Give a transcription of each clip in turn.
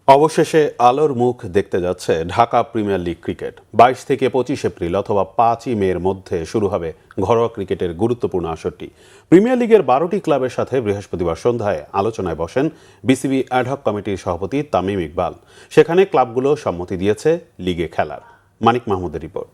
অবশেষে আলোর মুখ দেখতে যাচ্ছে ঢাকা প্রিমিয়ার লিগ ক্রিকেট। 22 থেকে 25 এপ্রিল অথবা 5ই মের মধ্যে শুরু হবে ঘরোয়া ক্রিকেটের গুরুত্বপূর্ণ আসরটি। প্রিমিয়ার লিগের 12টি ক্লাবের সাথে বৃহস্পতিবার সন্ধ্যায় আলোচনায় বসেন বিসিবি অ্যাডহক কমিটির সভাপতি তামিম ইকবাল। সেখানে ক্লাবগুলো সম্মতি দিয়েছে লিগে খেলার। মানিক মাহমুদের রিপোর্ট।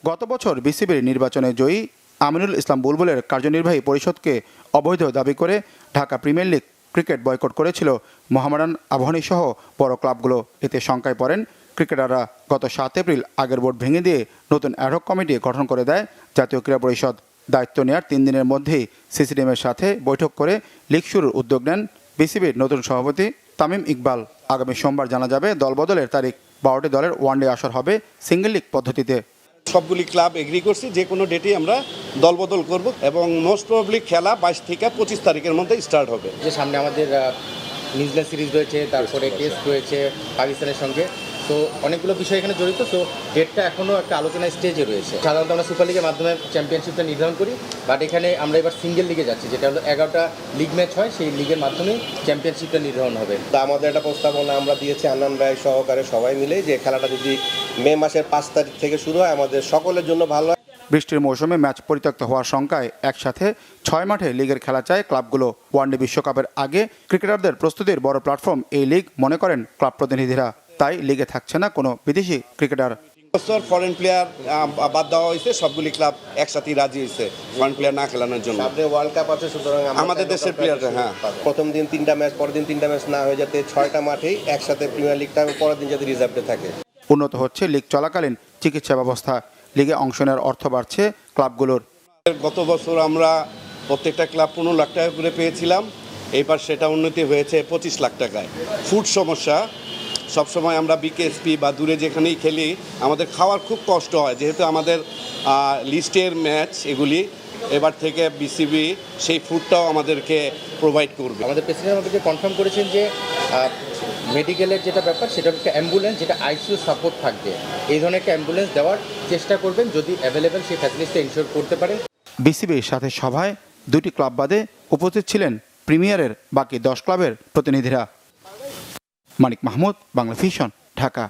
গত বছর বিসিবির নির্বাচনে জয়ী আমিনুল ইসলাম বুলবুলের কার্যনির্বাহী পরিষদকে অবৈধ দাবি করে Dhaka premier league cricket boycott করেছিল মোহামেডান, আবাহনী সহ বড় ক্লাবগুলো। এতে শঙ্কায় পড়েন ক্রিকেটাররা। গত 7 এপ্রিল আগের বোর্ড ভেঙে দিয়ে নতুন অ্যাডহক কমিটি গঠন করে দেয় জাতীয় ক্রীড়া পরিষদ। দায়িত্ব নেওয়ার 3 দিনের মধ্যেই সিসিডিএমের সাথে বৈঠক করে লিগ শুরুর উদ্যোগ নেন বিসিবির নতুন সভাপতি তামিম ইকবাল। আগামী সোমবার জানা যাবে দলবদলের তারিখ। 12টি দলের ওয়ানডে আসর হবে সিঙ্গেল লিগ পদ্ধতিতে। সবগুলি ক্লাব এগ্রি করছি যে কোনো ডেটেই আমরা দলবদল করব এবং মোস্ট প্রবাবলি খেলা 22 থেকে 25 তারিখের মধ্যে স্টার্ট হবে। যে সামনে আমাদের নিউজিল্যান্ড সিরিজ রয়েছে, তারপরে টেস্ট রয়েছে পাকিস্তানের সঙ্গে, তো অনেকগুলো বিষয় এখানে জড়িত। তো ডেটটা এখনও একটা আলোচনা স্টেজে রয়েছে। সাধারণত আমরা সুপার লিগের মাধ্যমে চ্যাম্পিয়নশিপটা নির্ধারণ করি, বাট এখানে আমরা এবার সিঙ্গেল লিগে যাচ্ছি, যেটা হলো 11টা লিগ ম্যাচ হয়, সেই লিগের মাধ্যমে চ্যাম্পিয়নশিপটা নির্ধারণ হবে। তা আমাদের একটা প্রস্তাবনা আমরা দিয়েছি আন্নান ভাই সহকারে সবাই মিলে, যে খেলাটা যদি মে মাসের 5 তারিখ থেকে শুরু হয় আমাদের সকলের জন্য ভালো হয়। বৃষ্টির মৌসুমে ম্যাচ পরিত্যক্ত হওয়ার শঙ্কায় একসাথে 6 মাঠে লিগের খেলা চায় ক্লাবগুলো। ওয়ানডে বিশ্বকাপের আগে ক্রিকেটারদের প্রস্তুতির বড় প্ল্যাটফর্ম এই লিগ মনে করেন ক্লাব প্রতিনিধিরা। তাই লিগে থাকছে না কোনো বিদেশি ক্রিকেটার। বছর ফরেন প্লেয়ার বাদ দেওয়া হয়েছে, সবগুলি ক্লাব একসাথে রাজি হয়েছে ফরেন প্লেয়ার না খেলানোর জন্য। সামনে ওয়ার্ল্ড কাপ আছে, সুতরাং আমাদের দেশের প্লেয়াররা প্রথম দিন 3টা ম্যাচ, পরের দিন 3টা ম্যাচ না হয়ে যাতে 6টা মাঠেই একসাথে প্রিমিয়ার লিগটা পরের দিন যাতে রিজার্ভে থাকে। উন্নত হচ্ছে লিগ চলাকালীন চিকিৎসা ব্যবস্থা। লিগে অংশ নেওয়ার অর্থ বাড়ছে ক্লাবগুলোর। গত বছর আমরা প্রত্যেকটা ক্লাব 15 লাখ টাকা করে পেয়েছিলাম, এইবার সেটা উন্নতি হয়েছে 25 লাখ টাকায়। ফুড সমস্যা, সবসময় আমরা বিকেএসপি বা দূরে যেখানেই খেলি আমাদের খাওয়ার খুব কষ্ট হয়, যেহেতু আমাদের লিস্টের ম্যাচ এগুলি। এবার থেকে বিসিবি সেই ফুডটাও আমাদেরকে প্রোভাইড করবে। আমাদের প্রেসিডেন্ট আমাদেরকে কনফার্ম করেছেন যে মেডিকেলের যেটা ব্যাপার, সেটা একটা অ্যাম্বুলেন্স, যেটা আইসিইউ সাপোর্ট থাকবে, এই ধরনের একটা অ্যাম্বুলেন্স দেওয়ার চেষ্টা করবেন যদি অ্যাভেলেবেল সেই ফ্যাসিলিটিটা ইনশিওর করতে পারেন। বিসিবির সাথে সভায় 2টি ক্লাব বাদে উপস্থিত ছিলেন প্রিমিয়ারের বাকি 10 ক্লাবের প্রতিনিধিরা। মানিক মাহমুদ, বাংলা ভিশন, ঢাকা।